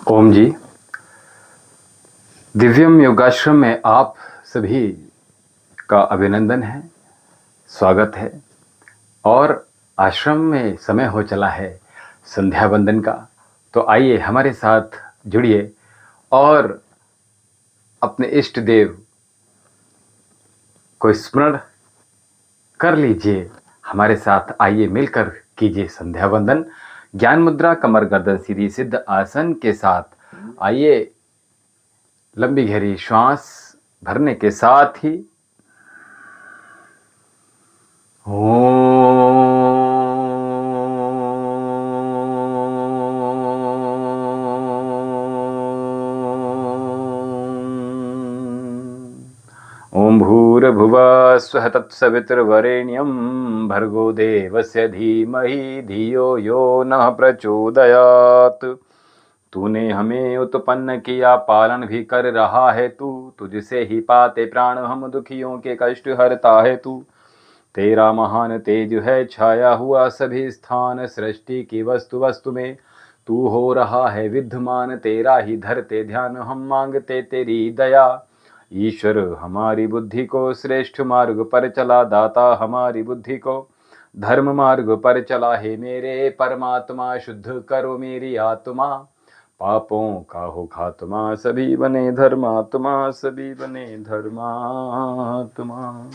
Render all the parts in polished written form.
ओम जी। दिव्यम योगाश्रम में आप सभी का अभिनंदन है, स्वागत है। और आश्रम में समय हो चला है संध्या वंदन का, तो आइए हमारे साथ जुड़िए और अपने इष्ट देव को स्मरण कर लीजिए। हमारे साथ आइए मिलकर कीजिए संध्या वंदन। ज्ञान मुद्रा, कमर गर्दन सीधी सिद्ध आसन के साथ आइए। लंबी गहरी श्वास भरने के साथ ही ओम भूर्भुवः स्वः तत्सवितुर्वरेण्यं भर्गो देवस्य धीमहि धियो यो नः प्रचोदयात्। तूने हमें उत्पन्न किया, पालन भी कर रहा है तू। तुझसे ही पाते प्राण हम, दुखियों के कष्ट हरता है तू। तेरा महान तेज है छाया हुआ सभी स्थान, सृष्टि की वस्तु वस्तु में तू हो रहा है विद्यमान। तेरा ही धरते ध्यान हम, मांगते तेरी दया। ईश्वर हमारी बुद्धि को श्रेष्ठ मार्ग पर चला, दाता हमारी बुद्धि को धर्म मार्ग पर चला। है मेरे परमात्मा, शुद्ध करो मेरी आत्मा। पापों का हो खात्मा, सभी बने धर्मात्मा, सभी बने धर्मात्मा।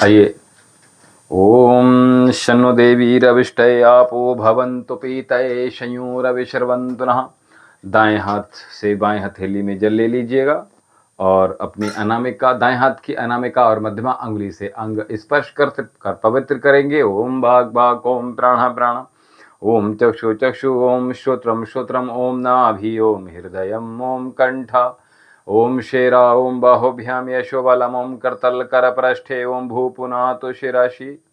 आइए। ओम शन्नो देवी रविष्टय आपो भवन्तु पीतये शयूरविशर्वन्तु नः। दाएं हाथ से बाएं हथेली में जल ले लीजिएगा और अपनी अनामिका, दाएं हाथ की अनामिका और मध्यमा अंगुली से अंग स्पर्श कर पवित्र करेंगे। ओम भाग भाग, ओम प्राण प्राण, ओम चक्षु चक्षु, ओम श्रोत्रम श्रोत्रम, ओम नाभि, ओम हृदयम, ओम कंठ, ओम शेरा, ओम बाहुभ्याम यशोबलम, ओम करतल कर पृष्ठे, ओम भू पुनातु शिराशि,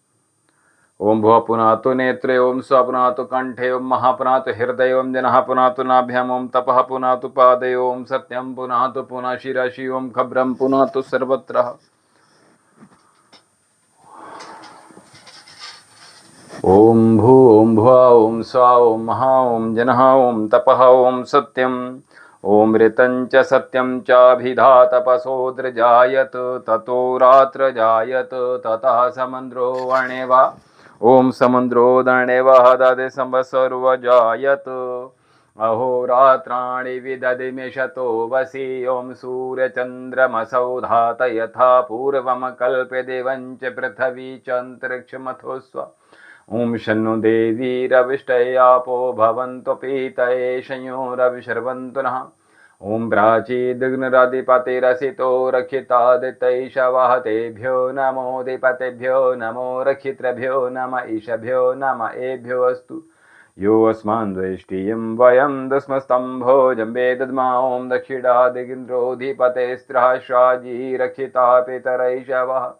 ओम भुव पुनातु नेत्रे, ओम स्व पुनातु कंठे, ओम महा पुनातु हृदय, ओम जनः पुनातु नाभ्याम, ओम तपः पुनातु पादे, ओम सत्यम पुनातु पुनः शिराशि, ओम खब्रम पुनातु सर्वत्र। ओम भू, ओम भुव, ओम स्व, ओम महा, ओम जनः, ओम तपः, ओम सत्यम, ओम ऋतं च सत्यं चाभिधातपसोद्रजायत, ततो रात्र जायत, ततः समन्द्रो वर्णेवा, ओम समुद्रोदण्डेवः दधि संवत्सर्वजायत, अहोरात्राणि विदधिमिषतो वसि, ओम सूर्यचन्द्रमसौ धात यथा पूर्वं कल्प्यदेवं च पृथिवी चान्तरिक्षमथो स्व। ओम शन्नो देवी रविष्टय आपो भवन्तु पीतये शयोरविशर्वन्तु नः। ओम प्राचीदिग्नराधिपतिरसितो रक्षितादितैषवः, तेभ्यो नमो दिपतेभ्यो नमो रक्षितृभ्यो नम ईशभ्यो नम एभ्यो अस्तु। यो अस्मान् द्वेष्टियं वयं दस्मस्तम्भो जम्बे दद्मा। ओम दक्षिणादिगिन्द्रोधिपतेस्त्रहस्राजी रक्षिता पितरैषवः,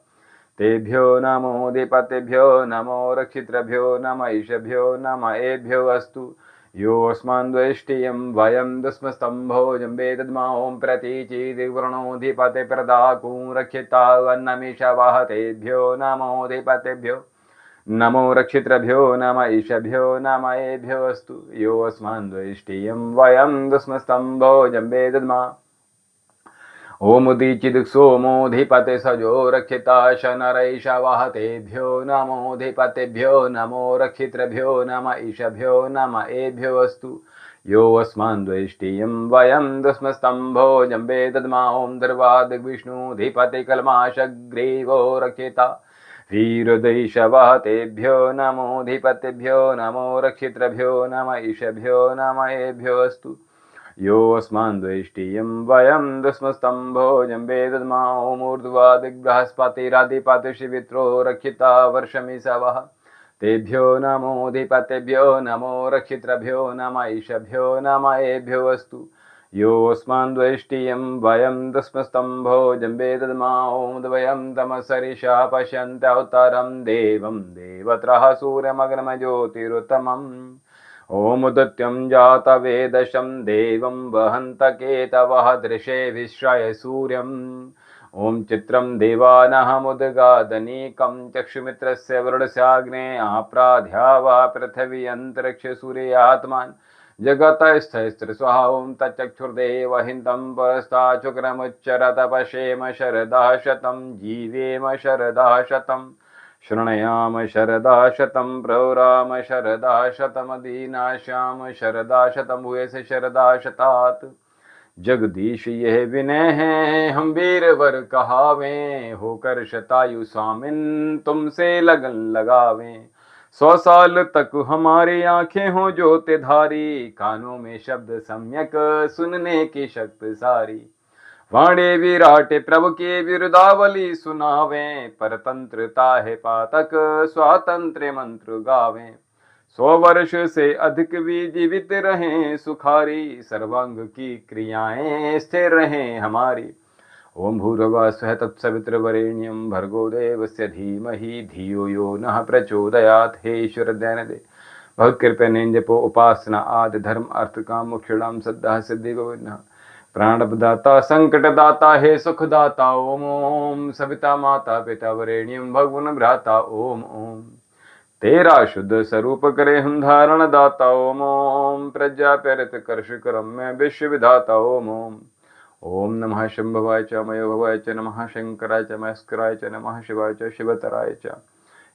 तेभ्यो नमो दिपतेभ्यो नमो रक्षितृभ्यो नम ईशभ्यो नम एभ्यो अस्तु। यो अस्मान् द्वेष्टियं वयं दस्मस्तम्भो जम्बे दद्मा। ओम प्रतीचीदिवर्णोऽधिपते प्रदाकूं रक्षिता वन्नमीशवः, तेभ्यो नमो दिपतेभ्यो नमो रक्षितृभ्यो नम ईशभ्यो नम एभ्यो अस्तु। यो अस्मान् द्वेष्टियं वयं दस्मस्तम्भो जम्बे दद्मा। ओम उदीचिदिक्सोमोऽधिपते सजो रक्षिता शनरैषवः, तेभ्यो नमोऽधिपतेभ्यो नमो रक्षितृभ्यो नम ईशभ्यो नम एभ्यो अस्तु। यो अस्मान् द्वेष्टियं वयं दस्मस्तम्भो जम्बे दद्मा। ओम धर्वादिग्विष्णुधिपते कल्माशग्रीवो रक्षिता वीरदैषवः, तेभ्यो नमोऽधिपतेभ्यो नमो रक्षितृभ्यो नम ईशभ्यो नम एभ्यो अस्तु। यो अस्मान् द्वेष्टियं वयं दस्मस्तम्भो जम्बे दद्मा। ओम ऊर्ध्वादिग्बृहस्पतिराधिपतिर्षिवित्रो रक्षिता वर्षमिषवः, तेभ्यो नमोऽधिपतेभ्यो नमो रक्षितृभ्यो नम ईशभ्यो नम एभ्यो अस्तु। यो अस्मान् द्वेष्टियं वयं दस्मस्तम्भो जम्बे दद्मा। ओम द्वयं तमसरिषा पश्यन्त्युत्तरं देवं देवत्रः सूर्यमग्नमज्योतिरुत्तमम्। ओम उदित्यं जातवेदशं देवं वहन्तकेतवः, दृशे विश्रय सूर्यम्। ओम चित्रं देवानाहमुद्गादनीकं चक्षुमित्रस्य वरुणस्याग्ने आप्राध्या वा पृथिवी अंतरिक्ष सूर्यात्मान जगतस्थस्त्र स्वाहा ओम तच्चक्षुर्देव हिंदं पुरस्ताचुक्रमुच्चरत पश्येम शरदा शतं जीवेम शरदा शतं शृणयाम शरदा शतं प्रौराम शरदा शतमदीनाश्याम शरदा शतं भूयसे शरदा शतात् जगदीश यह विनय है हम वीर वर कहावें होकर शतायु स्वामिन तुमसे लगन लगावें 100 साल तक हमारी आंखें हो ज्योतिधारी कानों में शब्द सम्यक सुनने की शक्ति सारी वाणे विराट प्रभु के विरुदावली सुनावें परतंत्रता है पातक स्वातंत्र मंत्र गावें 100 वर्ष से अधिक भी जीवित रहें सुखारी सर्वांग की क्रियाएं स्थिर रहें हमारी ओम भूर्भुवः स्वः तत्सवितुर्वरेण्यं भर्गो देवस्य धीमहि धियो यो नः प्रचोदयात्। हे ईश्वर दयान दे भक्त कृपया जपो उपासना आदि धर्म अर्थ काम मोक्षाणाम सद्धा सिद्धि गोविंद प्राणप्रदाता संकटदाता हे सुखदाता ओम ओम सविता माता पिता वरेण्यं भगवन भ्राता ओम ओम तेरा शुद्ध स्वरूप करे हम धारण दाता ओम ओम प्रज्ञा प्रेरित कर्ष करम में विश्व विधाता ओम ओम ओम नमः शंभवाय च मयोभवाय च नमः शंकराय च मस्कराय च नमः शिवाय च शिवतराय च।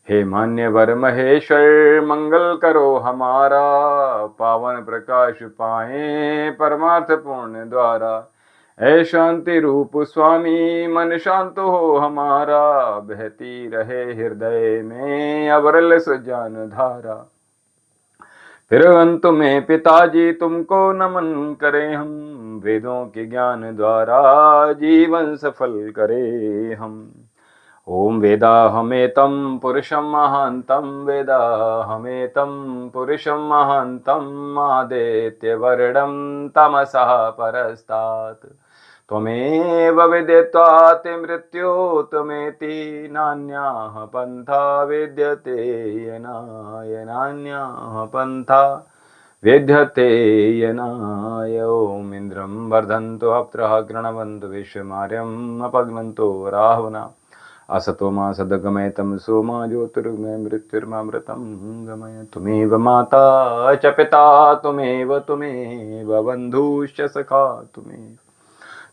हे मान्यवर महेश्वर मंगल करो हमारा पावन प्रकाश पाए परमार्थ पूर्ण द्वारा। ऐ शांति रूप स्वामी मन शांत हो हमारा बहती रहे हृदय में अविरल सुजान धारा। फिर अंत में पिताजी तुमको नमन करें हम वेदों के ज्ञान द्वारा जीवन सफल करें हम। ओम वेदाहमेतं पुरुषं महान्तं वेदाहमेतं पुरुषं महान्तं आदित्यवर्णं तमसः परस्तात् त्वमेव विदित्वाति मृत्योतमेति नान्याः पन्था विद्यते यनाय नान्याः पन्था विद्यते यनाय। ओम इंद्रं वर्धन्तु अप्सरः गृणवन्तु विश्वमार्यम् अपग्नन्तु राहुना असतो मा सद्गमय तमसो मा ज्योतिर्गमय मृत्युर्मामृतं गमय। त्वमेव माता च पिता त्वमेव बन्धुश्च सखा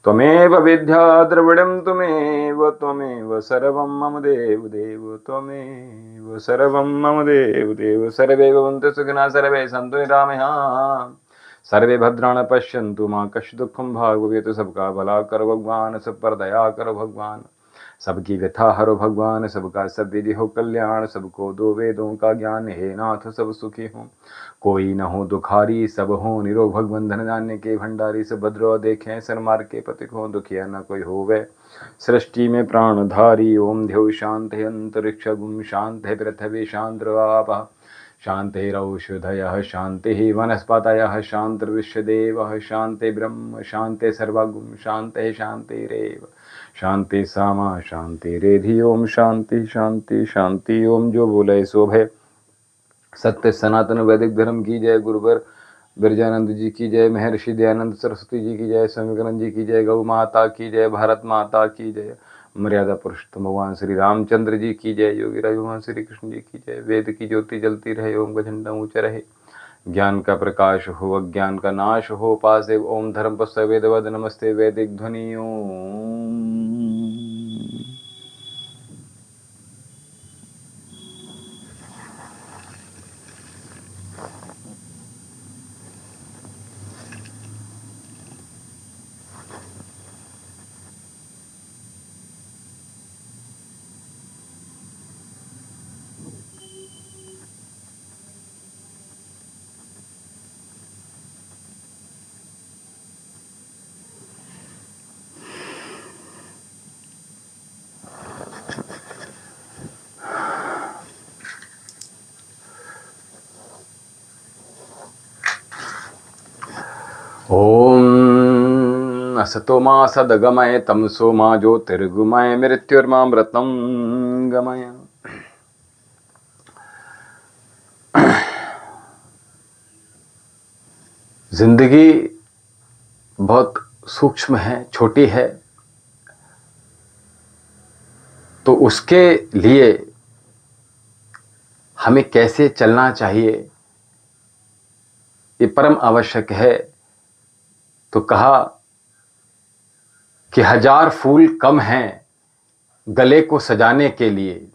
त्वमेव विद्या द्रविडं त्वमेव सर्वं मम देव देव त्वमेव सर्वं मम देव देव। सर्वे भवन्तु सुखिनः सर्वे सन्तु निरामयाः सर्वे भद्राणि पश्यन्तु मा कश्चित् दुःखं भाग् भवेत्। सबका भला करो भगवान सब पर दया करो भगवान सबकी व्यथा हरो भगवान सबका सब विधि हो कल्याण सबको दो वेदों का ज्ञान हे नाथ सब सुखी हो कोई न हो दुखारी सब हो निरोग भगवान धन धान्य के भंडारी सब भद्रो देखें सन्मार्ग के पथिक हो दुखिया न कोई होवे सृष्टि में प्राणधारी। ओम ध्यौ शांति अंतरिक्ष गुम शांति पृथ्वी शांतिरापः शांतिरौषधयः शांति वनस्पतयः शांतिर्विश्वदेवः शांति ब्रह्म शांति सर्वगुम शांति शांतिरेव शांति सामा शांति रेधि। ओम शांति शांति शांति। ओम जो बोले सो भय सत्य सनातन वैदिक धर्म की जय। गुरुवर बिरजानंद जी की जय। महर्षि दयानंद सरस्वती जी की जय। स्वामी विवेकानंद जी की जय। गौ माता की जय। भारत माता की जय। मर्यादा पुरुषोत्तम भगवान श्री रामचंद्र जी की जय। योगी राज भगवान श्री कृष्ण जी की जय। वेद की ज्योति जलती रहे ओम का झंडा ऊंचा रहे ज्ञान का प्रकाश हो अज्ञान का नाश हो पासे। ओम धर्म पुस्तक वेदवद नमस्ते वैदिक ध्वनि ओम। ओम असतो मा सद्गमय तमसो मा ज्योतिर्गमय मृत्युर्मामृतं गमय। जिंदगी बहुत सूक्ष्म है छोटी है तो उसके लिए हमें कैसे चलना चाहिए ये परम आवश्यक है। तो कहा कि 1000 फूल कम हैं गले को सजाने के लिए,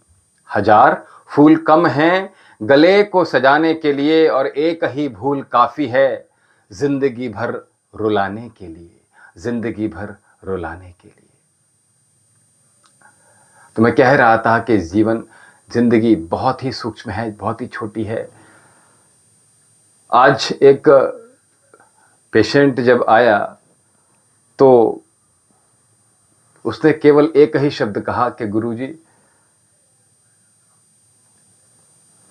1000 फूल कम हैं गले को सजाने के लिए, और एक ही भूल काफी है जिंदगी भर रुलाने के लिए, जिंदगी भर रुलाने के लिए। तो मैं कह रहा था कि जीवन, जिंदगी बहुत ही सूक्ष्म है, बहुत ही छोटी है। आज एक पेशेंट जब आया तो उसने केवल एक ही शब्द कहा कि गुरुजी,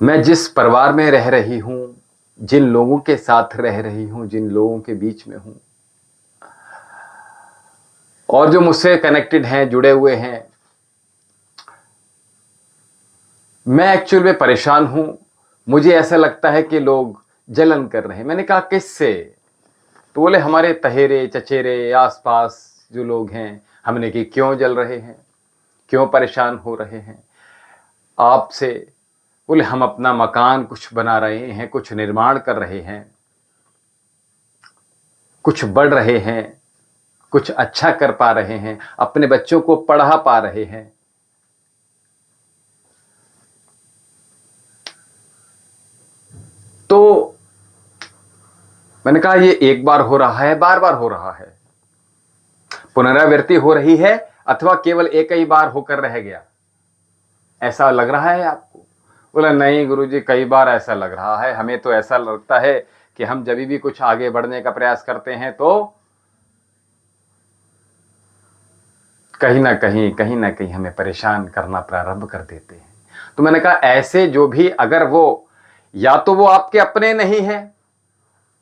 मैं जिस परिवार में रह रही हूं, जिन लोगों के साथ रह रही हूं, जिन लोगों के बीच में हूं, और जो मुझसे कनेक्टेड हैं, जुड़े हुए हैं, मैं एक्चुअल में परेशान हूं। मुझे ऐसा लगता है कि लोग जलन कर रहे हैं। मैंने कहा किससे? तो बोले हमारे तहेरे चचेरे आसपास जो लोग हैं। हमने कि क्यों जल रहे हैं, क्यों परेशान हो रहे हैं आपसे? बोले हम अपना मकान कुछ बना रहे हैं, कुछ निर्माण कर रहे हैं, कुछ बढ़ रहे हैं, कुछ अच्छा कर पा रहे हैं, अपने बच्चों को पढ़ा पा रहे हैं। तो मैंने कहा ये एक बार हो रहा है, बार बार हो रहा है, पुनरावृत्ति हो रही है, अथवा केवल एक ही बार होकर रह गया, ऐसा लग रहा है आपको? बोला नहीं गुरुजी, कई बार ऐसा लग रहा है। हमें तो ऐसा लगता है कि हम जब भी कुछ आगे बढ़ने का प्रयास करते हैं तो कहीं ना कहीं हमें परेशान करना प्रारंभ कर देते हैं। तो मैंने कहा ऐसे जो भी, अगर वो या तो वो आपके अपने नहीं है,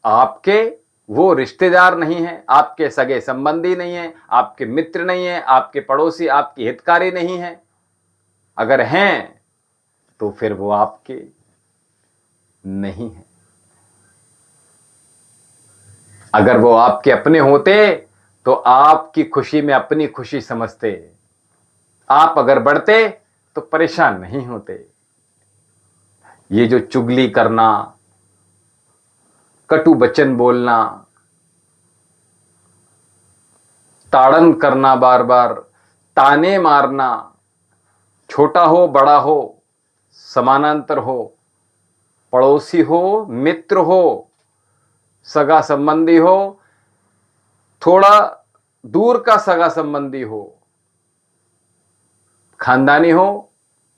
आपके वो रिश्तेदार नहीं है, आपके सगे संबंधी नहीं है, आपके मित्र नहीं है, आपके पड़ोसी, आपके हितकारी नहीं है, अगर हैं तो फिर वो आपके नहीं है। अगर वो आपके अपने होते तो आपकी खुशी में अपनी खुशी समझते, आप अगर बढ़ते तो परेशान नहीं होते। ये जो चुगली करना, कटु वचन बोलना, ताड़न करना, बार बार ताने मारना, छोटा हो बड़ा हो, समानांतर हो, पड़ोसी हो, मित्र हो, सगा संबंधी हो, थोड़ा दूर का सगा संबंधी हो, खानदानी हो,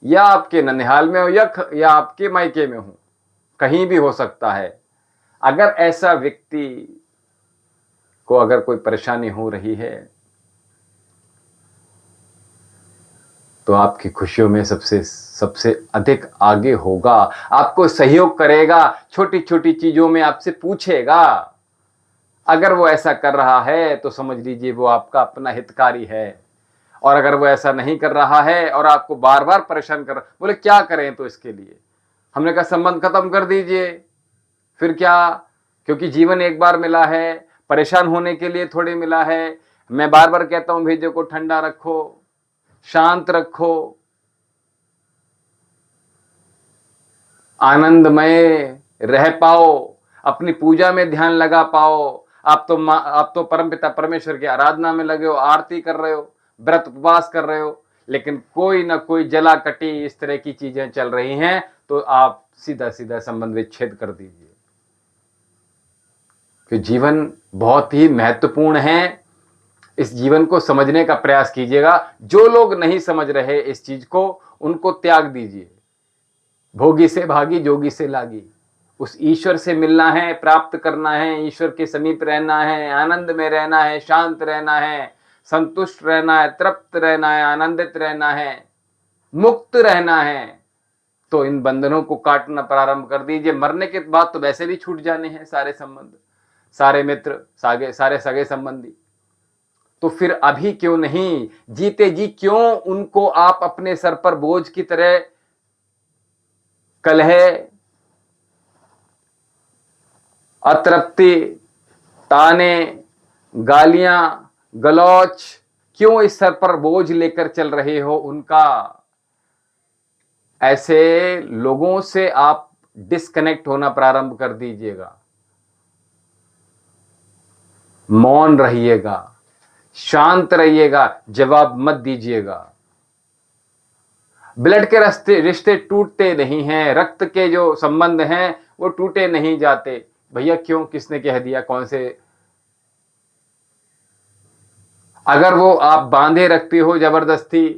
या आपके ननिहाल में हो, या आपके मायके में हो, कहीं भी हो सकता है। अगर ऐसा व्यक्ति को अगर कोई परेशानी हो रही है तो आपकी खुशियों में सबसे अधिक आगे होगा, आपको सहयोग करेगा, छोटी छोटी चीजों में आपसे पूछेगा। अगर वो ऐसा कर रहा है तो समझ लीजिए वो आपका अपना हितकारी है। और अगर वो ऐसा नहीं कर रहा है और आपको बार बार परेशान कर रहा, बोले क्या करें तो इसके लिए? हमने कहा संबंध खत्म कर दीजिए। फिर क्या? क्योंकि जीवन एक बार मिला है, परेशान होने के लिए थोड़ी मिला है। मैं बार बार कहता हूं भेजे को ठंडा रखो, शांत रखो, आनंदमय रह पाओ, अपनी पूजा में ध्यान लगा पाओ। आप तो परमपिता परमेश्वर की आराधना में लगे हो, आरती कर रहे हो, व्रत उपवास कर रहे हो, लेकिन कोई ना कोई जला कटी इस तरह की चीजें चल रही हैं, तो आप सीधा सीधा संबंध विच्छेद कर दीजिए। कि जीवन बहुत ही महत्वपूर्ण है, इस जीवन को समझने का प्रयास कीजिएगा। जो लोग नहीं समझ रहे इस चीज को, उनको त्याग दीजिए। भोगी से भागी, जोगी से लागी। उस ईश्वर से मिलना है, प्राप्त करना है, ईश्वर के समीप रहना है, आनंद में रहना है, शांत रहना है, संतुष्ट रहना है, तृप्त रहना है, आनंदित रहना है, मुक्त रहना है। तो इन बंधनों को काटना प्रारंभ कर दीजिए। मरने के बाद तो वैसे भी छूट जाने हैं सारे संबंध, सारे मित्र, सारे सगे संबंधी। तो फिर अभी क्यों नहीं, जीते जी क्यों उनको आप अपने सर पर बोझ की तरह कलह, अतृप्ति, ताने, गालियां, गलौच क्यों इस सर पर बोझ लेकर चल रहे हो उनका? ऐसे लोगों से आप डिस्कनेक्ट होना प्रारंभ कर दीजिएगा। मौन रहिएगा, शांत रहिएगा, जवाब मत दीजिएगा। ब्लड के रिश्ते टूटते नहीं हैं, रक्त के जो संबंध हैं वो टूटे नहीं जाते। भैया क्यों? किसने कह दिया? कौन से? अगर वो आप बांधे रखते हो जबरदस्ती,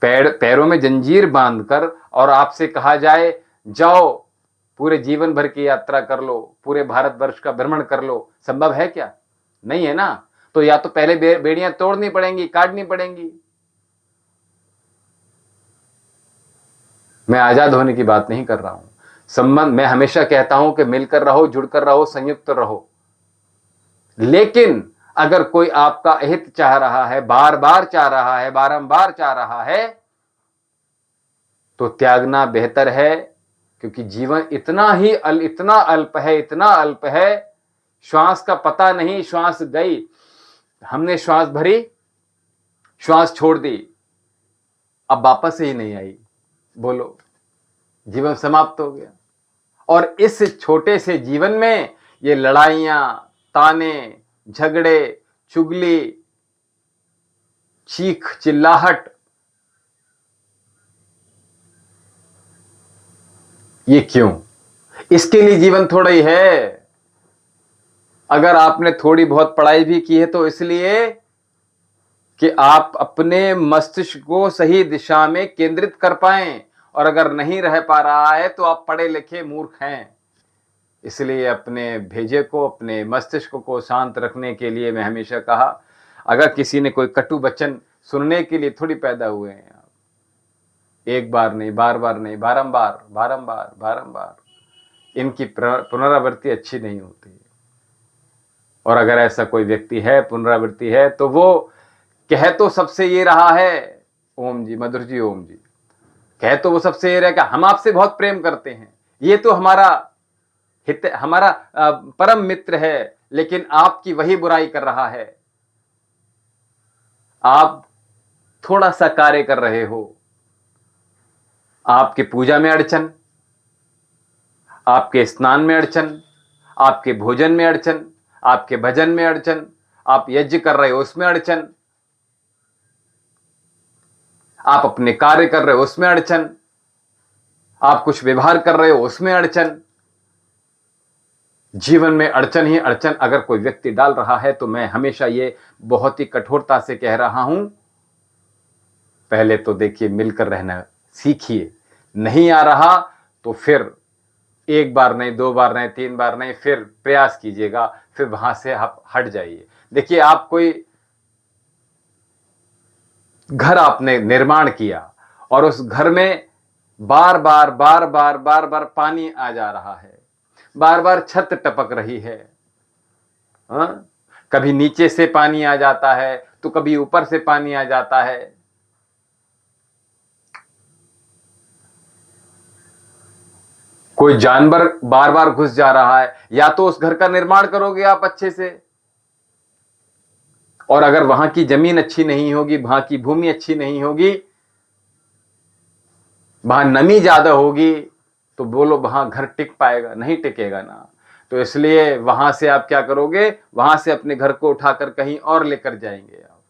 पैरों में जंजीर बांधकर, और आपसे कहा जाए जाओ पूरे जीवन भर की यात्रा कर लो, पूरे भारतवर्ष का भ्रमण कर लो, संभव है क्या? नहीं है ना। तो या तो पहले बेड़ियां तोड़नी पड़ेंगी, काटनी पड़ेंगी। मैं आजाद होने की बात नहीं कर रहा हूं। संबंध, मैं हमेशा कहता हूं कि मिलकर रहो, जुड़कर रहो, संयुक्त रहो। लेकिन अगर कोई आपका हित चाह रहा है, बार बार चाह रहा है, बारंबार चाह रहा है, तो त्यागना बेहतर है। क्योंकि जीवन इतना अल्प है, इतना अल्प है, श्वास का पता नहीं, श्वास गई, हमने श्वास भरी, श्वास छोड़ दी, अब वापस ही नहीं आई। बोलो, जीवन समाप्त हो गया। और इस छोटे से जीवन में ये लड़ाइयां, ताने, झगड़े, चुगली, चीख चिल्लाहट, ये क्यों? इसके लिए जीवन थोड़ा ही है। अगर आपने थोड़ी बहुत पढ़ाई भी की है तो इसलिए कि आप अपने मस्तिष्क को सही दिशा में केंद्रित कर पाएं, और अगर नहीं रह पा रहा है तो आप पढ़े लिखे मूर्ख हैं। इसलिए अपने भेजे को, अपने मस्तिष्क को शांत रखने के लिए मैं हमेशा कहा, अगर किसी ने कोई कटु वचन सुनने के लिए थोड़ी पैदा हुए हैं आप, एक बार नहीं, बार बार नहीं, बारंबार बारंबार बारंबार, इनकी पुनरावृत्ति अच्छी नहीं होती। और अगर ऐसा कोई व्यक्ति है, पुनरावृत्ति है, तो वो कह तो सबसे ये रहा है, ओम जी, मधुर जी, ओम जी, कह तो वो सबसे ये रहा कि हम आपसे बहुत प्रेम करते हैं, ये तो हमारा हित, हमारा परम मित्र है, लेकिन आपकी वही बुराई कर रहा है। आप थोड़ा सा कार्य कर रहे हो, आपके पूजा में अड़चन, आपके स्नान में अड़चन, आपके भोजन में अड़चन, आपके भजन में अड़चन, आप यज्ञ कर रहे हो उसमें अड़चन, आप अपने कार्य कर रहे हो उसमें अड़चन, आप कुछ व्यवहार कर रहे हो उसमें अड़चन। जीवन में अड़चन ही अड़चन अगर कोई व्यक्ति डाल रहा है, तो मैं हमेशा ये बहुत ही कठोरता से कह रहा हूं, पहले तो देखिए मिलकर रहना सीखिए। नहीं आ रहा तो फिर एक बार नहीं, दो बार नहीं, तीन बार नहीं, फिर प्रयास कीजिएगा, फिर वहां से आप हट जाइए। देखिए, आप कोई घर आपने निर्माण किया और उस घर में बार बार बार बार बार बार पानी आ जा रहा है, बार बार छत टपक रही है, कभी नीचे से पानी आ जाता है तो कभी ऊपर से पानी आ जाता है। कोई जानवर बार बार घुस जा रहा है, या तो उस घर का निर्माण करोगे आप अच्छे से, और अगर वहां की जमीन अच्छी नहीं होगी, वहां की भूमि अच्छी नहीं होगी, वहां नमी ज्यादा होगी, तो बोलो वहां घर टिक पाएगा? नहीं टिकेगा ना। तो इसलिए वहां से आप क्या करोगे? वहां से अपने घर को उठाकर कहीं और लेकर जाएंगे आप।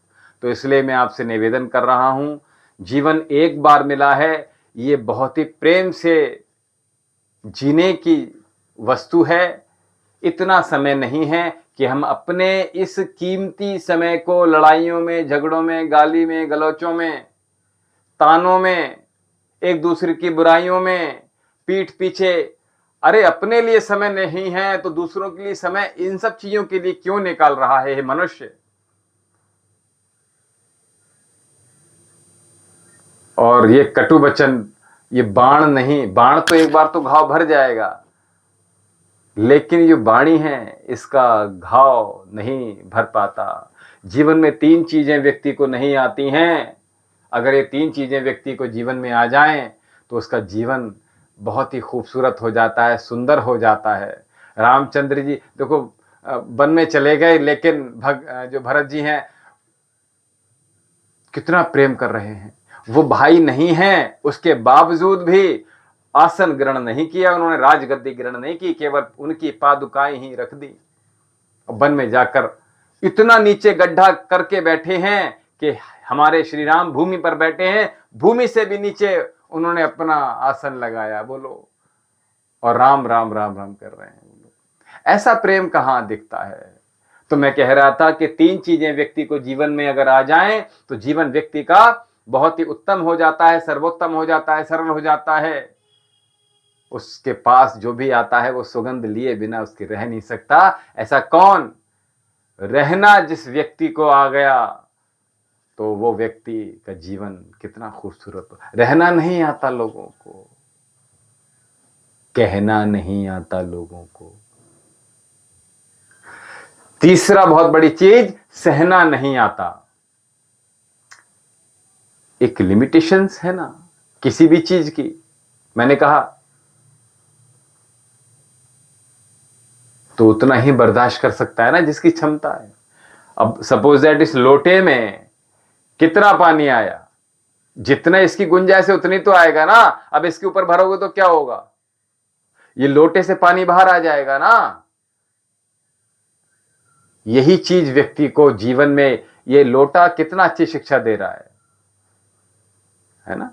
तो इसलिए मैं आपसे निवेदन कर रहा हूं, जीवन एक बार मिला है, ये बहुत ही प्रेम से जीने की वस्तु है। इतना समय नहीं है कि हम अपने इस कीमती समय को लड़ाइयों में, झगड़ों में, गाली में, गलौचों में, तानों में, एक दूसरे की बुराइयों में, पीठ पीछे, अरे अपने लिए समय नहीं है तो दूसरों के लिए समय, इन सब चीजों के लिए क्यों निकाल रहा है मनुष्य? और ये कटु वचन, ये बाण नहीं, बाण तो एक बार तो घाव भर जाएगा, लेकिन ये वाणी है, इसका घाव नहीं भर पाता। जीवन में तीन चीजें व्यक्ति को नहीं आती हैं, अगर ये तीन चीजें व्यक्ति को जीवन में आ जाएं तो उसका जीवन बहुत ही खूबसूरत हो जाता है, सुंदर हो जाता है। रामचंद्र जी देखो, वन में चले गए, लेकिन जो भरत जी हैं कितना प्रेम कर रहे हैं। वो भाई नहीं हैं, उसके बावजूद भी आसन ग्रहण नहीं किया उन्होंने, राजगद्दी ग्रहण नहीं की, केवल उनकी पादुकाएं ही रख दी। वन में जाकर इतना नीचे गड्ढा करके बैठे हैं कि हमारे श्री राम भूमि पर बैठे हैं, भूमि से भी नीचे उन्होंने अपना आसन लगाया, बोलो, और राम राम राम राम कर रहे हैं। बोलो, ऐसा प्रेम कहां दिखता है। तो मैं कह रहा था कि 3 चीजें व्यक्ति को जीवन में अगर आ जाएं तो जीवन व्यक्ति का बहुत ही उत्तम हो जाता है, सर्वोत्तम हो जाता है, सरल हो जाता है। उसके पास जो भी आता है वो सुगंध लिए बिना उसके रह नहीं सकता। ऐसा कौन? रहना जिस व्यक्ति को आ गया तो वो व्यक्ति का जीवन कितना खूबसूरत हो। रहना नहीं आता लोगों को, कहना नहीं आता लोगों को। तीसरा बहुत बड़ी चीज, सहना नहीं आता। एक लिमिटेशंस है ना किसी भी चीज की। मैंने कहा तो उतना ही बर्दाश्त कर सकता है ना जिसकी क्षमता है। अब सपोज दैट इस लोटे में कितना पानी आया, जितना इसकी गुंजाइश है उतनी तो आएगा ना। अब इसके ऊपर भरोगे तो क्या होगा? ये लोटे से पानी बाहर आ जाएगा ना। यही चीज व्यक्ति को जीवन में, ये लोटा कितना अच्छी शिक्षा दे रहा है ना।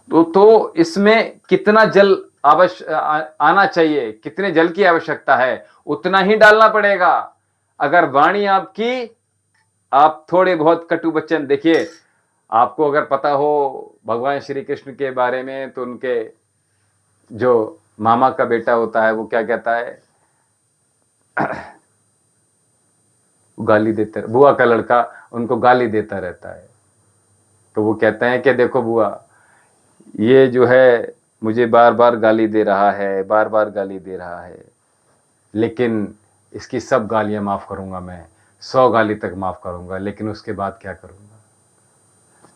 तो इसमें कितना जल आना चाहिए, कितने जल की आवश्यकता है, उतना ही डालना पड़ेगा। अगर वाणी आपकी, आप थोड़े बहुत कटु वचन, देखिए आपको अगर पता हो भगवान श्री कृष्ण के बारे में तो उनके जो मामा का बेटा होता है वो क्या कहता है, गाली देता, बुआ का लड़का उनको गाली देता रहता है। तो वो कहते हैं कि देखो बुआ, ये जो है मुझे बार बार गाली दे रहा है, बार बार गाली दे रहा है, लेकिन इसकी सब गालियां माफ करूंगा मैं, 100 गाली तक माफ करूंगा, लेकिन उसके बाद क्या करूंगा?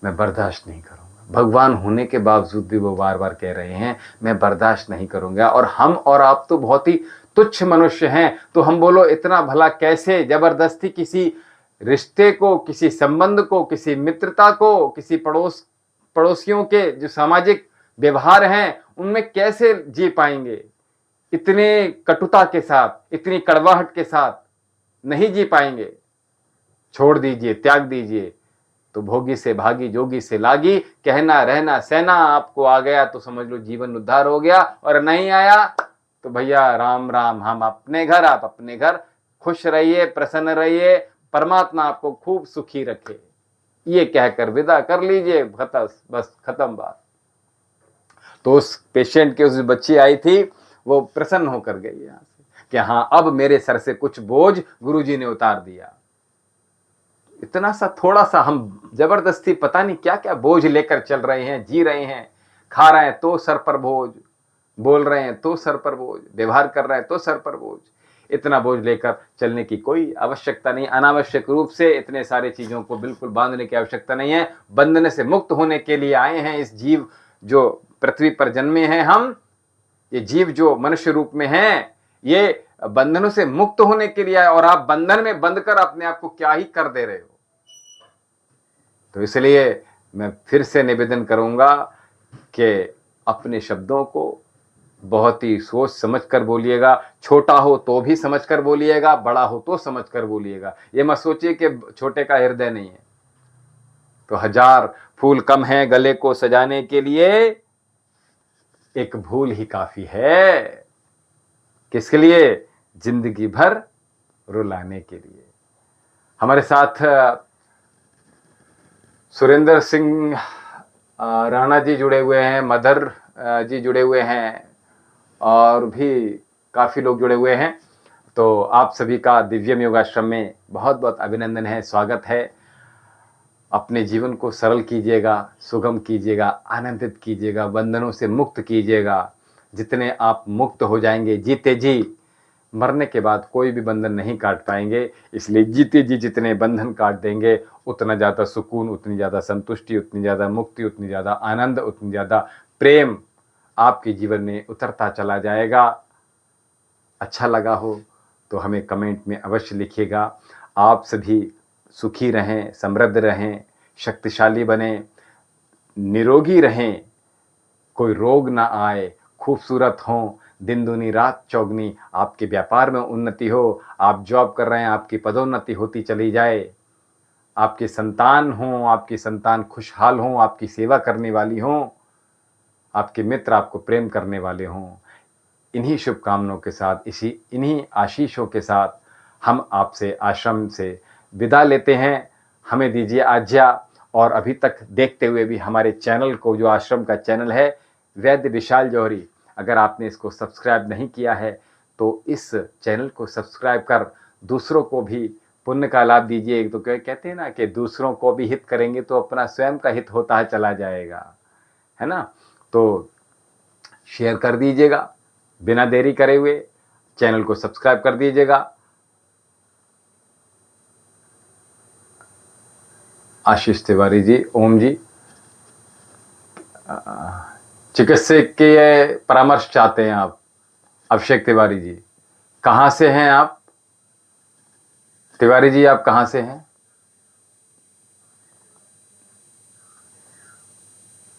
मैं बर्दाश्त नहीं करूंगा। भगवान होने के बावजूद भी वो बार बार कह रहे हैं मैं बर्दाश्त नहीं करूंगा। और हम और आप तो बहुत ही तुच्छ मनुष्य हैं, तो हम बोलो इतना भला कैसे जबरदस्ती किसी रिश्ते को, किसी संबंध को, किसी मित्रता को, किसी पड़ोसियों के जो सामाजिक व्यवहार हैं उनमें कैसे जी पाएंगे? इतने कटुता के साथ, इतनी कड़वाहट के साथ नहीं जी पाएंगे। छोड़ दीजिए, त्याग दीजिए। तो भोगी से भागी, जोगी से लागी, कहना रहना सहना आपको आ गया तो समझ लो जीवन उद्धार हो गया, और नहीं आया तो भैया राम राम, हम अपने घर, आप अपने घर। खुश रहिए, प्रसन्न रहिए, परमात्मा आपको खूब सुखी रखे, ये कहकर विदा कर लीजिए, बस खत्म बात। तो उस पेशेंट के, उस बच्ची आई थी, वो प्रसन्न होकर गई यहां से कि हाँ अब मेरे सर से कुछ बोझ गुरुजी ने उतार दिया। इतना सा थोड़ा सा हम जबरदस्ती पता नहीं क्या क्या बोझ लेकर चल रहे हैं, जी रहे हैं, खा रहे हैं तो सर पर बोझ, बोल रहे हैं तो सर पर बोझ, व्यवहार कर रहे हैं तो सर पर बोझ। इतना बोझ लेकर चलने की कोई आवश्यकता नहीं। अनावश्यक रूप से इतने सारे चीजों को बिल्कुल बांधने की आवश्यकता नहीं है। बंधने से मुक्त होने के लिए आए हैं इस जीव जो पृथ्वी पर जन्मे हैं हम, ये जीव जो मनुष्य रूप में हैं, ये बंधनों से मुक्त होने के लिए आए, और आप बंधन में बंध कर अपने आप को क्या ही कर दे रहे हो। तो इसलिए मैं फिर से निवेदन करूंगा कि अपने शब्दों को बहुत ही सोच समझ कर बोलिएगा। छोटा हो तो भी समझ कर बोलिएगा, बड़ा हो तो समझ कर बोलिएगा। ये मत सोचिए कि छोटे का हृदय नहीं है। तो 1000 फूल कम है गले को सजाने के लिए, एक भूल ही काफी है। किसके लिए? जिंदगी भर रुलाने के लिए। हमारे साथ सुरेंद्र सिंह राणा जी जुड़े हुए हैं, मदर जी जुड़े हुए हैं, और भी काफ़ी लोग जुड़े हुए हैं। तो आप सभी का दिव्यम योगाश्रम में बहुत बहुत अभिनंदन है, स्वागत है। अपने जीवन को सरल कीजिएगा, सुगम कीजिएगा, आनंदित कीजिएगा, बंधनों से मुक्त कीजिएगा। जितने आप मुक्त हो जाएंगे जीते जी, मरने के बाद कोई भी बंधन नहीं काट पाएंगे। इसलिए जीते जी जितने बंधन काट देंगे उतना ज़्यादा सुकून, उतनी ज़्यादा संतुष्टि, उतनी ज़्यादा मुक्ति, उतनी ज़्यादा आनंद, उतनी ज़्यादा प्रेम आपके जीवन में उतरता चला जाएगा। अच्छा लगा हो तो हमें कमेंट में अवश्य लिखिएगा। आप सभी सुखी रहें, समृद्ध रहें, शक्तिशाली बनें, निरोगी रहें, कोई रोग ना आए, खूबसूरत हों, दिन दूनी रात चौगनी, आपके व्यापार में उन्नति हो, आप जॉब कर रहे हैं, आपकी पदोन्नति होती चली जाए, आपके संतान हों, आपकी संतान खुशहाल हों, आपकी सेवा करने वाली हों, आपके मित्र आपको प्रेम करने वाले हों। इन्हीं शुभकामनाओं के साथ, इन्हीं आशीषों के साथ हम आपसे आश्रम से विदा लेते हैं। हमें दीजिए आज्ञा। और अभी तक देखते हुए भी हमारे चैनल को, जो आश्रम का चैनल है वैद्य विशाल जौहरी, अगर आपने इसको सब्सक्राइब नहीं किया है तो इस चैनल को सब्सक्राइब कर दूसरों को भी पुण्य का लाभ दीजिए। तो कहते हैं ना कि दूसरों को भी हित करेंगे तो अपना स्वयं का हित होता है चला जाएगा, है ना। तो शेयर कर दीजिएगा, बिना देरी करे हुए चैनल को सब्सक्राइब कर दीजिएगा। आशीष तिवारी जी, ओम जी, चिकित्सकीय परामर्श चाहते हैं आप। अभिषेक तिवारी जी, कहाँ से हैं आप? तिवारी जी, आप कहाँ से हैं?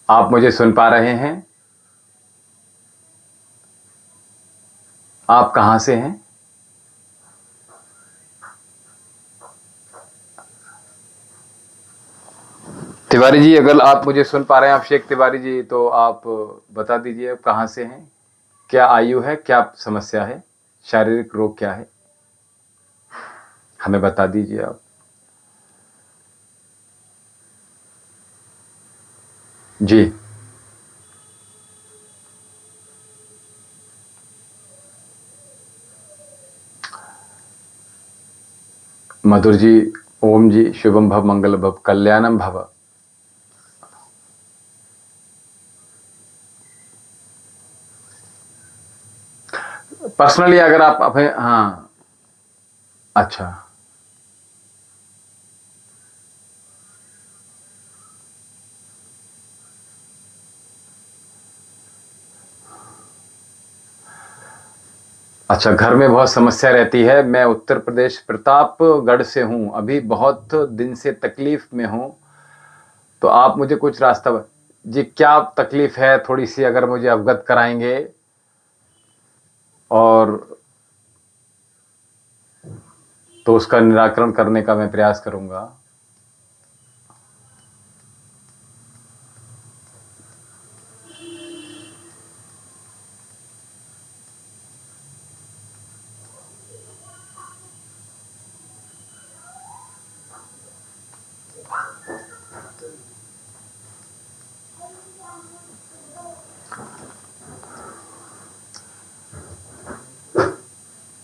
आप मुझे सुन पा रहे हैं? आप कहाँ से हैं? तिवारी जी, अगर आप मुझे सुन पा रहे हैं, अभिषेक तिवारी जी, तो आप बता दीजिए आप कहाँ से हैं, क्या आयु है, क्या समस्या है, शारीरिक रोग क्या है, हमें बता दीजिए आप। जी, मधुर जी, ओम जी, शुभम भव, मंगल भव, कल्याणम भव। पर्सनली अगर आप अपने, हाँ, अच्छा, अच्छा, घर में बहुत समस्या रहती है। मैं उत्तर प्रदेश प्रतापगढ़ से हूँ, अभी बहुत दिन से तकलीफ में हूँ, तो आप मुझे कुछ रास्ता जी, क्या तकलीफ है थोड़ी सी अगर मुझे अवगत कराएंगे और तो उसका निराकरण करने का मैं प्रयास करूंगा।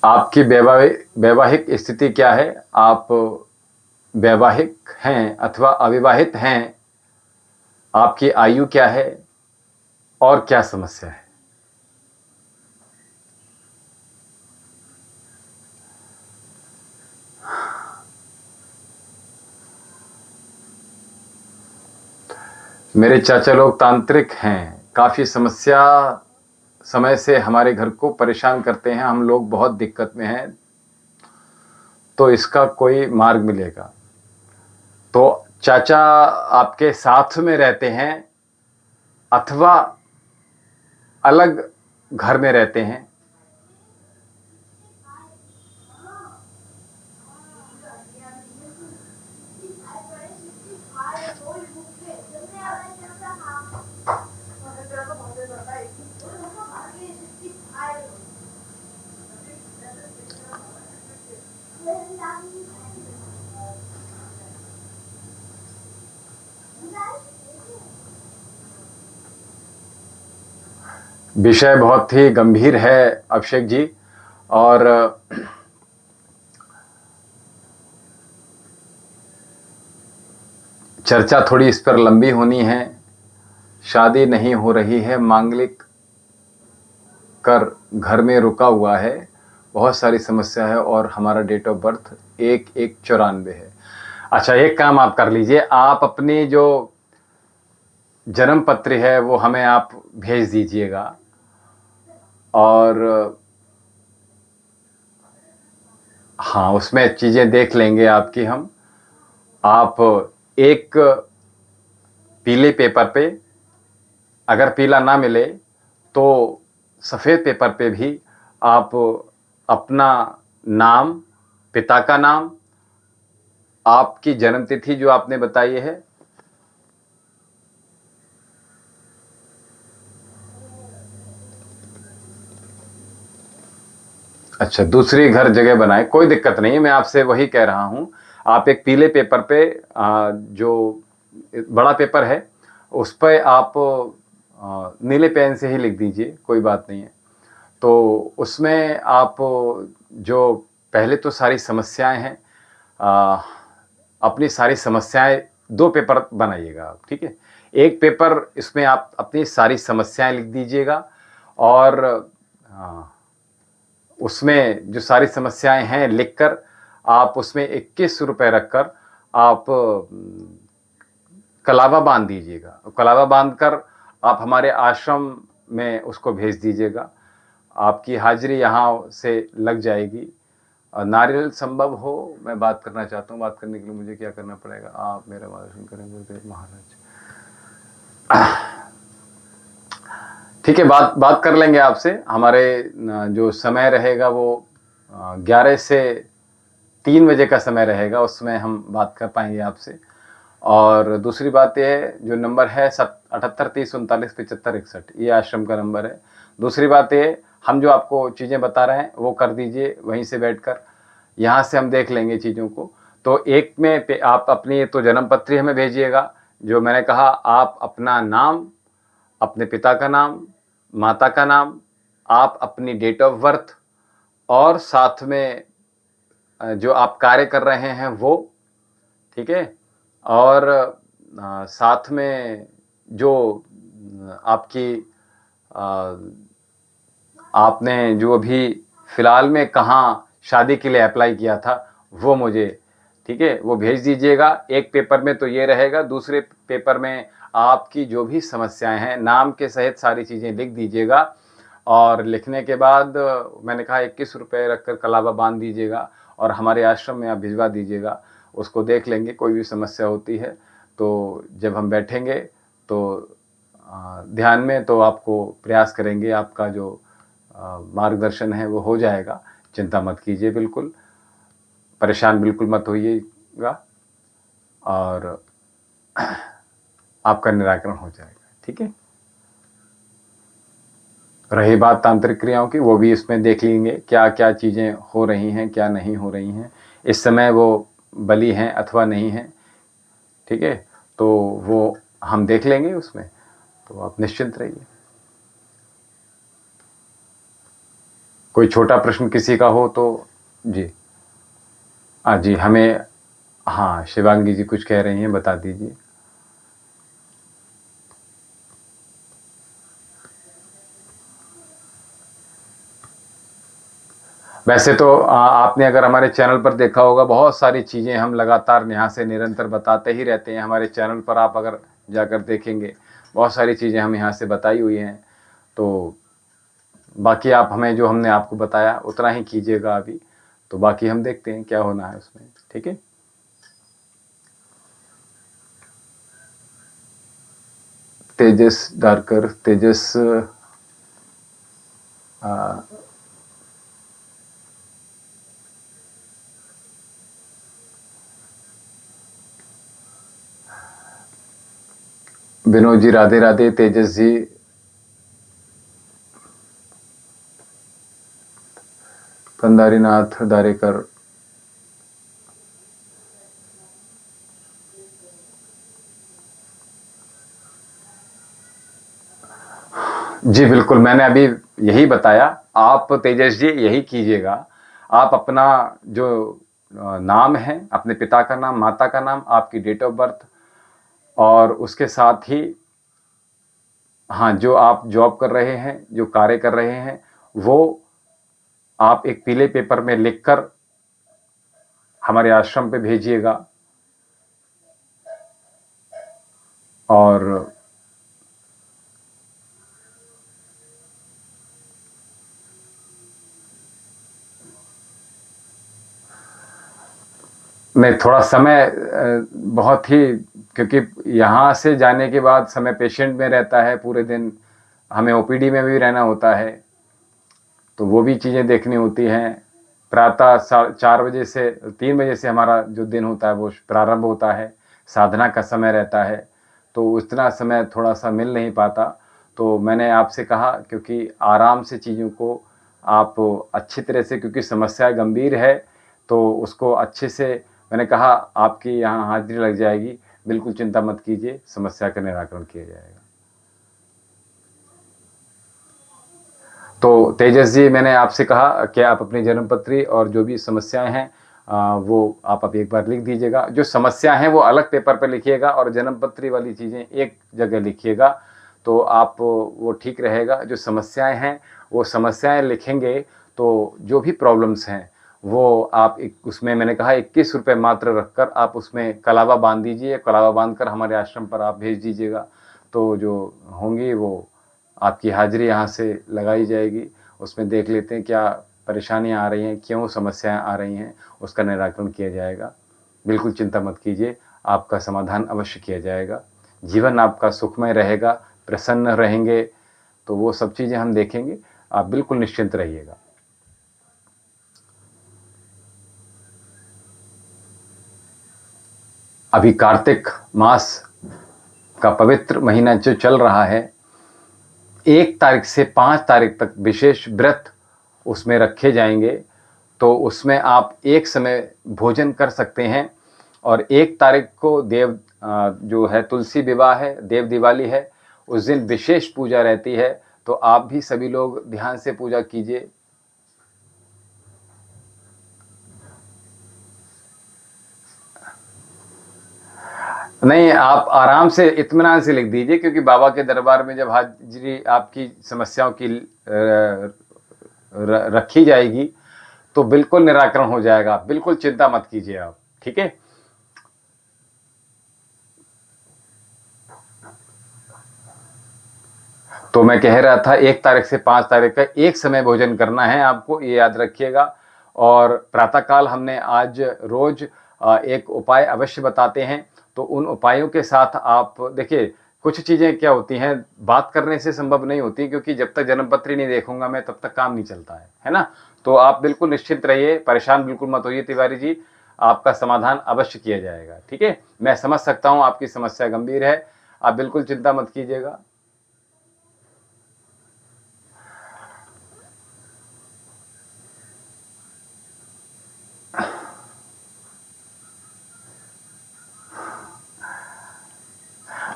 आपकी वैवाहिक स्थिति क्या है? आप वैवाहिक हैं अथवा अविवाहित हैं? आपकी आयु क्या है और क्या समस्या है? मेरे चाचा लोग तांत्रिक हैं, काफी समस्या समय से हमारे घर को परेशान करते हैं, हम लोग बहुत दिक्कत में हैं, तो इसका कोई मार्ग मिलेगा? तो चाचा आपके साथ में रहते हैं अथवा अलग घर में रहते हैं? विषय बहुत ही गंभीर है अभिषेक जी, और चर्चा थोड़ी इस पर लंबी होनी है। शादी नहीं हो रही है, मांगलिक कर घर में रुका हुआ है, बहुत सारी समस्या है, और हमारा डेट ऑफ बर्थ 1194 है। अच्छा, एक काम आप कर लीजिए, आप अपनी जो जन्म पत्र है वो हमें आप भेज दीजिएगा, और हाँ, उसमें चीज़ें देख लेंगे आपकी हम। आप एक पीले पेपर पे, अगर पीला ना मिले तो सफ़ेद पेपर पे भी आप अपना नाम, पिता का नाम, आपकी जन्म तिथि जो आपने बताई है, अच्छा, दूसरी घर जगह बनाए, कोई दिक्कत नहीं है, मैं आपसे वही कह रहा हूँ। आप एक पीले पेपर पे जो बड़ा पेपर है, उस पे आप नीले पेन से ही लिख दीजिए, कोई बात नहीं है। तो उसमें आप जो पहले तो सारी समस्याएँ हैं, अ, अपनी सारी समस्याएँ 2 पेपर बनाइएगा आप, ठीक है? एक पेपर इसमें आप अपनी सारी समस्याएँ लिख दीजिएगा और अ उसमें जो सारी समस्याएँ हैं लिखकर आप उसमें ₹21 रखकर आप कलावा बाँध दीजिएगा। कलावा बाँधकर आप हमारे आश्रम में उसको भेज दीजिएगा। आपकी हाज़िरी यहाँ से लग जाएगी। नारियल संभव हो, मैं बात करना चाहता हूँ, बात करने के लिए मुझे क्या करना पड़ेगा? आप मेरा मार्गदर्शन करें गुरुदेव महाराज। ठीक है, बात बात कर लेंगे आपसे। हमारे जो समय रहेगा वो 11 से 3 बजे का समय रहेगा, उसमें हम बात कर पाएँगे आपसे। और दूसरी बात ये है, जो नंबर है 78 30 39 75 61, ये आश्रम का नंबर है। दूसरी बात ये, हम जो आपको चीज़ें बता रहे हैं वो कर दीजिए वहीं से बैठकर, यहाँ से हम देख लेंगे चीज़ों को। तो एक में पे आप अपनी तो जन्म पत्री हमें भेजिएगा, जो मैंने कहा आप अपना नाम, अपने पिता का नाम, माता का नाम, आप अपनी डेट ऑफ बर्थ और साथ में जो आप कार्य कर रहे हैं वो, ठीक है? और साथ में जो आपकी अ, आपने जो अभी फ़िलहाल में कहाँ शादी के लिए अप्लाई किया था, वो मुझे, ठीक है? वो भेज दीजिएगा। एक पेपर में तो ये रहेगा, दूसरे पेपर में आपकी जो भी समस्याएँ हैं, नाम के सहित सारी चीज़ें लिख दीजिएगा और लिखने के बाद मैंने कहा ₹21 रखकर कलावा बाँध दीजिएगा और हमारे आश्रम में आप भिजवा दीजिएगा। उसको देख लेंगे, कोई भी समस्या होती है, तो जब हम बैठेंगे तो ध्यान में तो आपको प्रयास करेंगे, आपका जो मार्गदर्शन है वो हो जाएगा। चिंता मत कीजिए बिल्कुल, परेशान बिल्कुल मत होइएगा और आपका निराकरण हो जाएगा, ठीक है? रही बात तांत्रिक क्रियाओं की, वो भी इसमें देख लेंगे, क्या-क्या चीज़ें हो रही हैं, क्या नहीं हो रही हैं। इस समय वो बली हैं अथवा नहीं हैं, ठीक है? तो वो हम देख लेंगे उसमें, तो आप निश्चिंत रहिए। कोई छोटा प्रश्न किसी का हो तो जी। हाँ जी, हमें हाँ, शिवांगी जी कुछ कह रही हैं, बता दीजिए। वैसे तो आपने अगर हमारे चैनल पर देखा होगा, बहुत सारी चीज़ें हम लगातार यहाँ से निरंतर बताते ही रहते हैं। हमारे चैनल पर आप अगर जाकर देखेंगे, बहुत सारी चीज़ें हम यहाँ से बताई हुई हैं। तो बाकी आप हमें जो हमने आपको बताया उतना ही कीजिएगा अभी, तो बाकी हम देखते हैं क्या होना है उसमें, ठीक है? तेजस डारकर, तेजस विनोद जी राधे राधे, तेजस जी कंदारीनाथ दारेकर, जी बिल्कुल, मैंने अभी यही बताया। आप तेजस जी यही कीजिएगा। आप अपना जो नाम है, अपने पिता का नाम, माता का नाम, आपकी डेट ऑफ बर्थ और उसके साथ ही हाँ, जो आप जॉब कर रहे हैं, जो कार्य कर रहे हैं, वो आप एक पीले पेपर में लिखकर हमारे आश्रम पे भेजिएगा और नहीं, थोड़ा समय बहुत ही, क्योंकि यहाँ से जाने के बाद समय पेशेंट में रहता है, पूरे दिन हमें ओपीडी में भी रहना होता है, तो वो भी चीज़ें देखनी होती हैं। प्रातः 4 बजे से 3 बजे से हमारा जो दिन होता है वो प्रारंभ होता है, साधना का समय रहता है, तो उतना समय थोड़ा सा मिल नहीं पाता। तो मैंने आपसे कहा, क्योंकि आराम से चीज़ों को आप अच्छी तरह से, क्योंकि समस्या गंभीर है, तो उसको अच्छे से, मैंने कहा आपकी यहाँ हाजिरी लग जाएगी, बिल्कुल चिंता मत कीजिए, समस्या का निराकरण किया जाएगा। तो तेजस जी, मैंने आपसे कहा कि आप अपनी जन्मपत्री और जो भी समस्याएं हैं वो आप अभी एक बार लिख दीजिएगा। जो समस्या हैं वो अलग पेपर पर लिखिएगा और जन्मपत्री वाली चीज़ें एक जगह लिखिएगा, तो आप वो ठीक रहेगा। जो समस्याएं हैं वो समस्याएं लिखेंगे तो जो भी प्रॉब्लम्स हैं वो आप उसमें, मैंने कहा 21 रुपये मात्र रखकर आप उसमें कलावा बांध दीजिए, कलावा बांध कर हमारे आश्रम पर आप भेज दीजिएगा, तो जो होंगी वो आपकी हाजिरी यहाँ से लगाई जाएगी। उसमें देख लेते हैं क्या परेशानियाँ आ रही हैं, क्यों समस्याएं आ रही हैं, उसका निराकरण किया जाएगा। बिल्कुल चिंता मत कीजिए, आपका समाधान अवश्य किया जाएगा। जीवन आपका सुखमय रहेगा, प्रसन्न रहेंगे, तो वो सब चीज़ें हम देखेंगे। आप बिल्कुल निश्चिंत रहिएगा। अभी कार्तिक मास का पवित्र महीना जो चल रहा है, 1 तारीख से 5 तारीख तक विशेष व्रत उसमें रखे जाएंगे, तो उसमें आप एक समय भोजन कर सकते हैं। और 1 तारीख को जो है तुलसी विवाह है, देव दिवाली है, उस दिन विशेष पूजा रहती है, तो आप भी सभी लोग ध्यान से पूजा कीजिए। नहीं, आप आराम से इत्मीनान से लिख दीजिए, क्योंकि बाबा के दरबार में जब हाजिरी आपकी समस्याओं की रखी जाएगी तो बिल्कुल निराकरण हो जाएगा। बिल्कुल चिंता मत कीजिए आप, ठीक है। तो मैं कह रहा था 1 तारीख से 5 तारीख का एक समय भोजन करना है आपको, ये याद रखिएगा। और प्रातःकाल हमने आज रोज एक उपाय अवश्य बताते हैं, तो उन उपायों के साथ आप देखिए, कुछ चीज़ें क्या होती हैं, बात करने से संभव नहीं होती, क्योंकि जब तक जन्मपत्री नहीं देखूंगा मैं तब तक काम नहीं चलता है ना। तो आप बिल्कुल निश्चिंत रहिए, परेशान बिल्कुल मत होइए तिवारी जी, आपका समाधान अवश्य किया जाएगा, ठीक है। मैं समझ सकता हूँ आपकी समस्या गंभीर है, आप बिल्कुल चिंता मत कीजिएगा।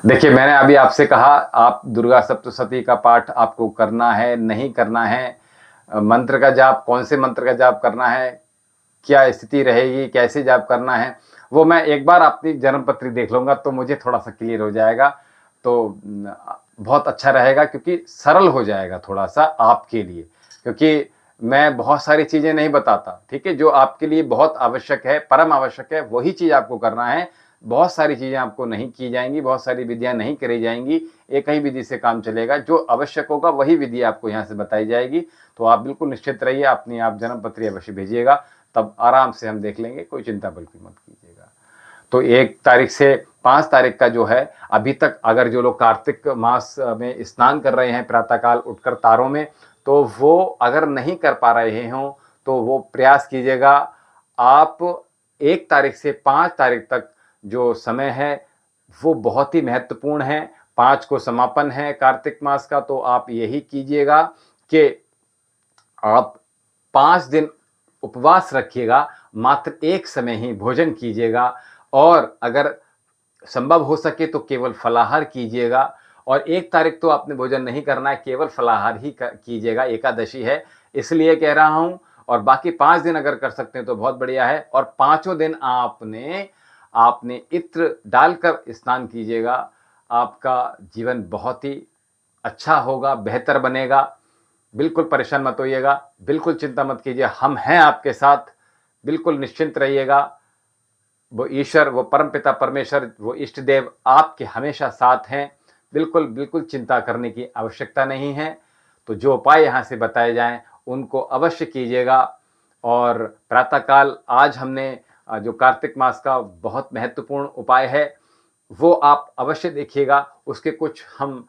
देखिए, मैंने अभी आपसे कहा आप दुर्गा सप्तशती का पाठ आपको करना है, नहीं करना है, मंत्र का जाप, कौन से मंत्र का जाप करना है, क्या स्थिति रहेगी, कैसे जाप करना है, वो मैं एक बार अपनी जन्मपत्री देख लूँगा तो मुझे थोड़ा-सा क्लियर हो जाएगा। तो बहुत अच्छा रहेगा, क्योंकि सरल हो जाएगा थोड़ा-सा आपके लिए, क्योंकि मैं बहुत सारी चीज़ें नहीं बताता, ठीक है? जो आपके लिए बहुत आवश्यक है, परम आवश्यक है, वही चीज़ आपको करना है। बहुत सारी चीज़ें आपको नहीं की जाएँगी, बहुत सारी विधियाँ नहीं करी जाएँगी, एक ही विधि से काम चलेगा। जो आवश्यक होगा वही विधि आपको यहाँ से बताई जाएगी। तो आप बिल्कुल निश्चित रहिए, अपनी आप जन्मपत्री अवश्य भेजिएगा, तब आराम से हम देख लेंगे, कोई चिंता बिल्कुल मत कीजिएगा। तो 1 तारीख से 5 तारीख का जो है, अभी तक अगर जो लोग कार्तिक मास में स्नान कर रहे हैं प्रातःकाल उठकर तारों में, तो वो अगर नहीं कर पा रहे हों तो वो प्रयास कीजिएगा। आप 1 तारीख से 5 तारीख तक जो समय है वो बहुत ही महत्वपूर्ण है। 5 को समापन है कार्तिक मास का, तो आप यही कीजिएगा कि आप 5 दिन उपवास रखिएगा, मात्र एक समय ही भोजन कीजिएगा, और अगर संभव हो सके तो केवल फलाहार कीजिएगा। और 1 तारीख तो आपने भोजन नहीं करना है, केवल फलाहार ही कीजिएगा, एकादशी है इसलिए कह रहा हूँ। और बाकी 5 दिन अगर कर सकते हैं तो बहुत बढ़िया है। और पाँचों दिन आपने आपने इत्र डालकर स्नान कीजिएगा, आपका जीवन बहुत ही अच्छा होगा, बेहतर बनेगा। बिल्कुल परेशान मत होइएगा, बिल्कुल चिंता मत कीजिए, हम हैं आपके साथ, बिल्कुल निश्चिंत रहिएगा। वो ईश्वर, वो परमपिता परमेश्वर, वो इष्ट देव आपके हमेशा साथ हैं। बिल्कुल बिल्कुल चिंता करने की आवश्यकता नहीं है। तो जो उपाय यहाँ से बताए जाएं उनको अवश्य कीजिएगा। और प्रातःकाल आज हमने जो कार्तिक मास का बहुत महत्वपूर्ण उपाय है वो आप अवश्य देखिएगा। उसके कुछ हम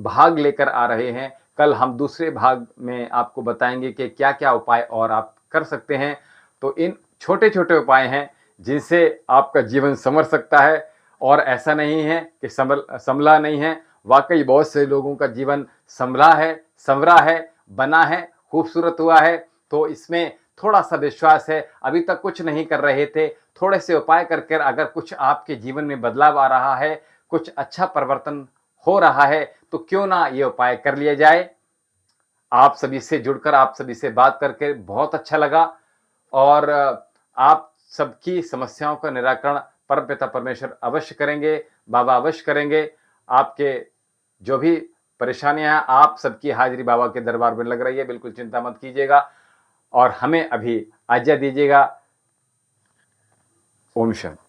भाग लेकर आ रहे हैं। कल हम दूसरे भाग में आपको बताएंगे कि क्या क्या उपाय और आप कर सकते हैं। तो इन छोटे छोटे उपाय हैं जिनसे आपका जीवन संवर सकता है। और ऐसा नहीं है कि संभला नहीं है, वाकई बहुत से लोगों का जीवन संभला है, संवरा है, बना है, खूबसूरत हुआ है। तो इसमें थोड़ा सा विश्वास है। अभी तक कुछ नहीं कर रहे थे, थोड़े से उपाय करके अगर कुछ आपके जीवन में बदलाव आ रहा है, कुछ अच्छा परिवर्तन हो रहा है, तो क्यों ना ये उपाय कर लिया जाए। आप सभी से जुड़कर, आप सभी से बात करके बहुत अच्छा लगा। और आप सबकी समस्याओं का निराकरण परमपिता परमेश्वर अवश्य करेंगे, बाबा अवश्य करेंगे। आपके जो भी परेशानियां हैं, आप सबकी हाजिरी बाबा के दरबार में लग रही है, बिल्कुल चिंता मत कीजिएगा। और हमें अभी आज्ञा दीजिएगा। ओम शांति।